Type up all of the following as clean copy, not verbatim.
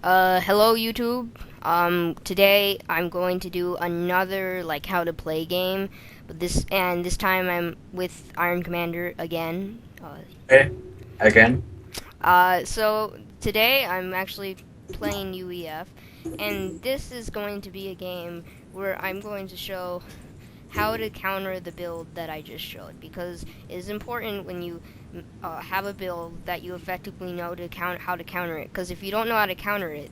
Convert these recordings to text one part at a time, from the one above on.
Hello YouTube. Today I'm going to do another like how to play game, but this time I'm with Iron Commander again. Hey, again. So today I'm actually playing UEF, and this is going to be a game where I'm going to show how to counter the build that I just showed, because it is important when you have a build that you effectively know to how to counter it. Because if you don't know how to counter it,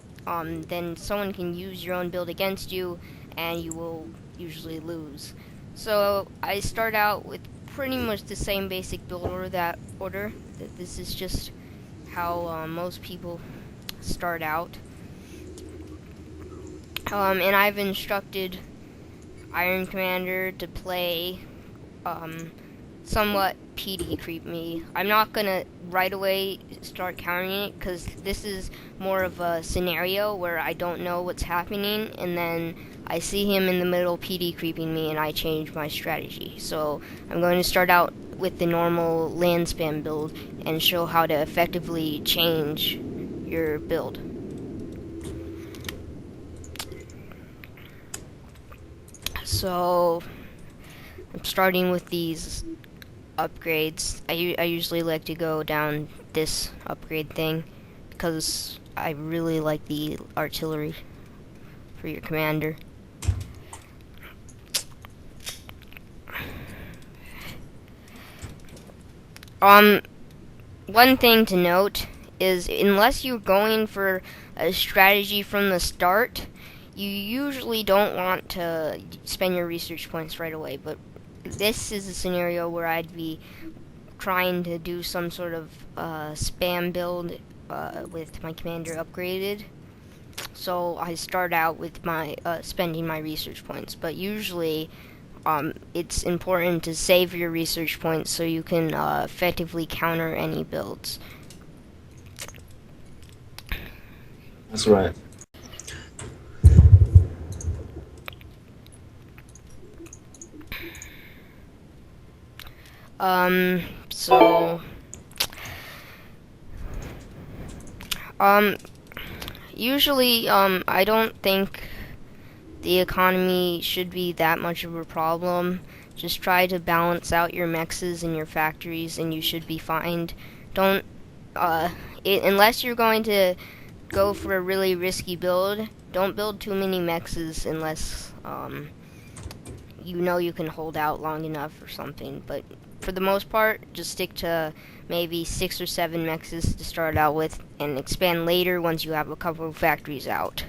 then someone can use your own build against you, and you will usually lose. So I start out with pretty much the same basic build order. This is just how most people start out. And I've instructed Iron Commander to play um, somewhat PD creep me. I'm not gonna right away start countering it because this is more of a scenario where I don't know what's happening, and then I see him in the middle PD creeping me, and I change my strategy. So I'm going to start out with the normal land spam build and show how to effectively change your build. So I'm starting with these upgrades. I usually like to go down this upgrade thing because I really like the artillery for your commander. Um, One thing to note is unless you're going for a strategy from the start, you usually don't want to spend your research points right away. But this is a scenario where I'd be trying to do some sort of spam build with my commander upgraded. So I start out with my spending my research points, but usually it's important to save your research points so you can effectively counter any builds. That's right. Um, so um, Usually I don't think the economy should be that much of a problem. Just try to balance out your mexes and your factories, and you should be fine. Don't unless you're going to go for a really risky build. Don't build too many mexes unless you know you can hold out long enough or something. But for the most part, just stick to maybe 6 or 7 mexes to start out with, and expand later once you have a couple of factories out.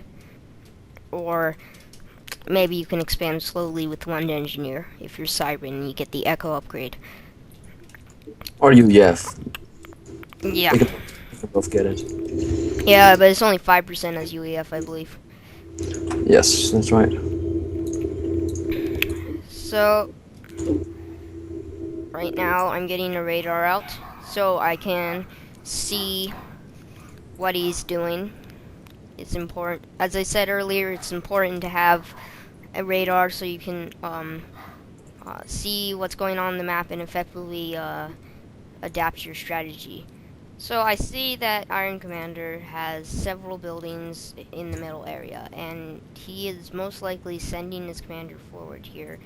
Or maybe you can expand slowly with one engineer if you're Siren and you get the Echo upgrade. Or you, yes. Yeah. We can both get it. Yeah, but it's only 5% as UEF, I believe. Yes, that's right. So, right now I'm getting a radar out so I can see what he's doing. It's important. As I said earlier, it's important to have a radar so you can see what's going on the map and effectively adapt your strategy. So I see that Iron Commander has several buildings in the middle area, and he is most likely sending his commander forward here.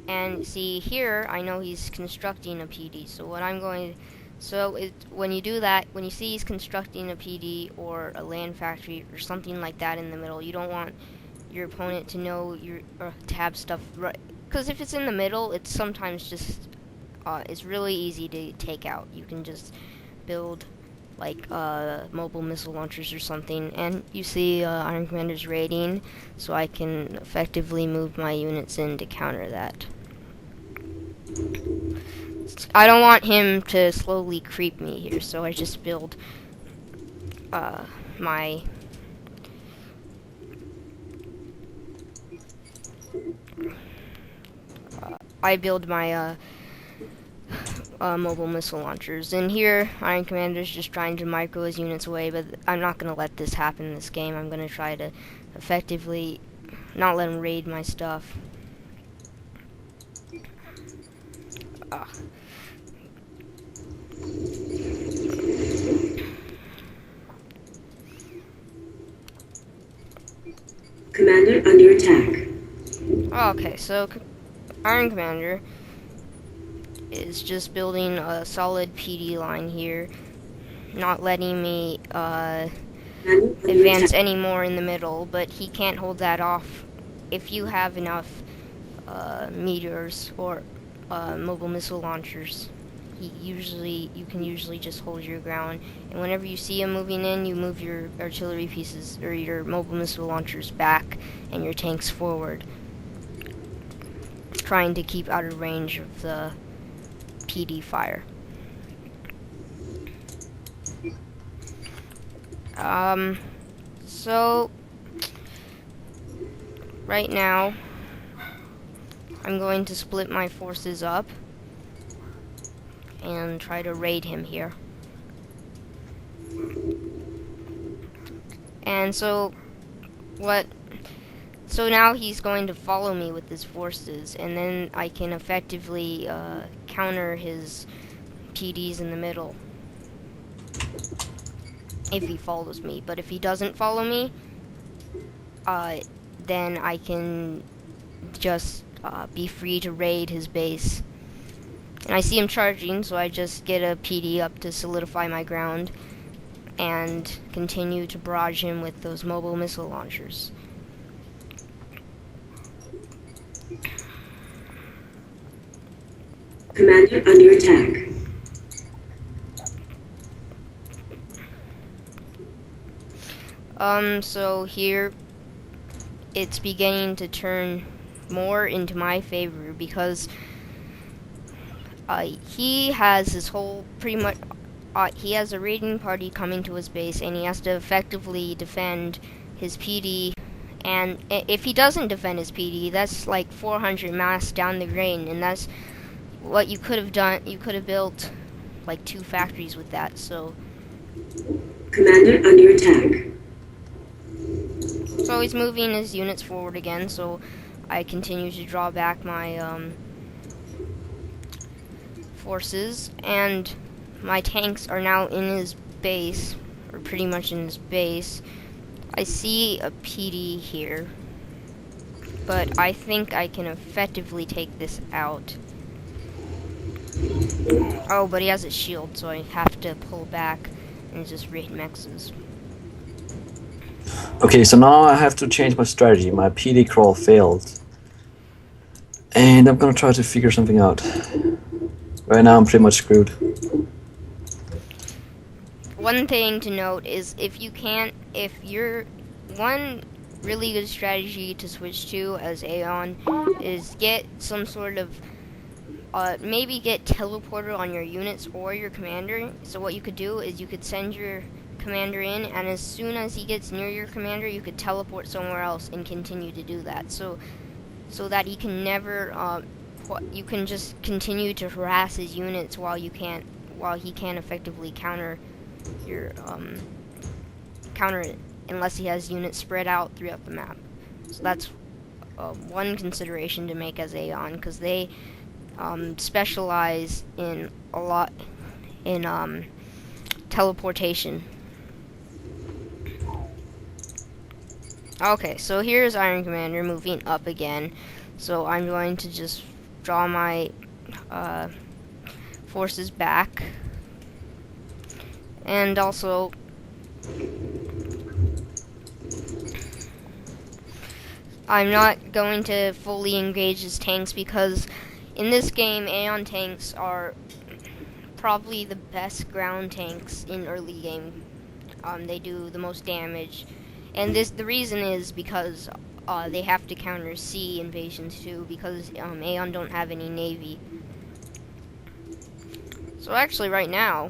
And see here, I know he's constructing a PD. So what I'm going, when you do that, when you see he's constructing a PD or a land factory or something like that in the middle, you don't want your opponent to know your to have stuff right. Because if it's in the middle, it's sometimes just it's really easy to take out. You can just build like mobile missile launchers or something, and you see Iron Commander's raiding, so I can effectively move my units in to counter that. I don't want him to slowly creep me here, so I just build my I build my mobile missile launchers. And here, Iron Commander's just trying to micro his units away, but I'm not going to let this happen in this game. I'm going to try to effectively not let him raid my stuff. Uh, Commander under attack. Okay, so Iron Commander is just building a solid PD line here, not letting me Commander under advance attack. any more in the middle, but he can't hold that off if you have enough meteors or mobile missile launchers. You can usually just hold your ground, and whenever you see him moving in, you move your artillery pieces or your mobile missile launchers back and your tanks forward, trying to keep out of range of the PD fire. So right now I'm going to split my forces up and try to raid him here. And so now he's going to follow me with his forces, and then I can effectively counter his PDs in the middle if he follows me. But if he doesn't follow me, then I can just be free to raid his base. And I see him charging, so I just get a PD up to solidify my ground and continue to barrage him with those mobile missile launchers. Commander under attack. So here it's beginning to turn more into my favor because he has his whole pretty much he has a raiding party coming to his base, and he has to effectively defend his PD. And if he doesn't defend his PD, that's like 400 mass down the drain, and that's what you could have done. You could have built like 2 factories with that. So Commander under attack. So he's moving his units forward again, so I continue to draw back my forces, and my tanks are now in his base, or pretty much in his base. I see a PD here, but I think I can effectively take this out. Oh, but he has a shield, so I have to pull back and just raid mexes. Okay, so now I have to change my strategy. My PD crawl failed. And I'm gonna try to figure something out. Right now I'm pretty much screwed. One thing to note is if you're one really good strategy to switch to as Aeon is get some sort of maybe get teleporter on your units or your commander. So what you could do is you could send your commander in, and as soon as he gets near your commander, you could teleport somewhere else and continue to do that. So that he can never you can just continue to harass his units while he can't effectively counter your counter it unless he has units spread out throughout the map. So that's one consideration to make as Aeon, because they specialize in a lot in teleportation. Okay, so here's Iron Commander moving up again. So I'm going to just draw my forces back. And also I'm not going to fully engage his tanks because in this game Aeon tanks are probably the best ground tanks in early game. They do the most damage. And the reason is because they have to counter sea invasions too, because Aeon don't have any navy. So actually right now,